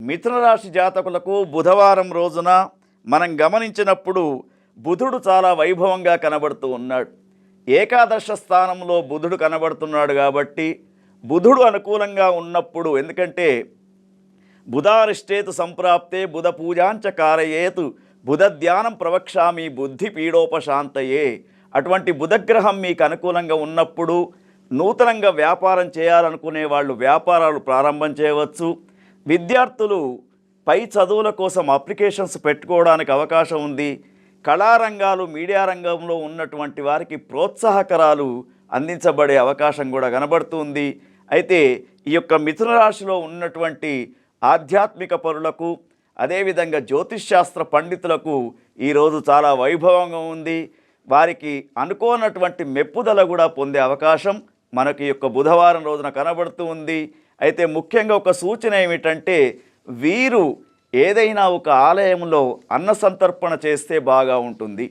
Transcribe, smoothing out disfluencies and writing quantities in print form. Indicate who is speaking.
Speaker 1: మిథున రాశి జాతకులకు బుధవారం రోజున మనం గమనించినప్పుడు బుధుడు చాలా వైభవంగా కనబడుతూ ఉన్నాడు. ఏకాదశ స్థానంలో బుధుడు కనబడుతున్నాడు కాబట్టి బుధుడు అనుకూలంగా ఉన్నప్పుడు, ఎందుకంటే బుధారిష్టేతు సంప్రాప్తే బుధ పూజాంచ కారయేతు బుధ ధ్యానం ప్రవక్ష్యామి బుద్ధి పీడోపశాంతయే. అటువంటి బుధగ్రహం మీకు అనుకూలంగా ఉన్నప్పుడు నూతనంగా వ్యాపారం చేయాలనుకునే వాళ్ళు వ్యాపారాలు ప్రారంభం చేయవచ్చు. విద్యార్థులు పై చదువుల కోసం అప్లికేషన్స్ పెట్టుకోవడానికి అవకాశం ఉంది. కళారంగాలు, మీడియా రంగంలో ఉన్నటువంటి వారికి ప్రోత్సాహకరాలు అందించబడే అవకాశం కూడా కనబడుతుంది. అయితే ఈ యొక్క మిథున రాశిలో ఉన్నటువంటి ఆధ్యాత్మిక పరులకు, అదేవిధంగా జ్యోతిష్శాస్త్ర పండితులకు ఈరోజు చాలా వైభవంగా ఉంది. వారికి అనుకోనటువంటి మెప్పుదల కూడా పొందే అవకాశం మనకి యొక్క బుధవారం రోజున కనబడుతూ ఉంది. అయితే ముఖ్యంగా ఒక సూచన ఏమిటంటే, వీరు ఏదైనా ఒక ఆలయంలో అన్న సంతర్పణ చేస్తే బాగా ఉంటుంది.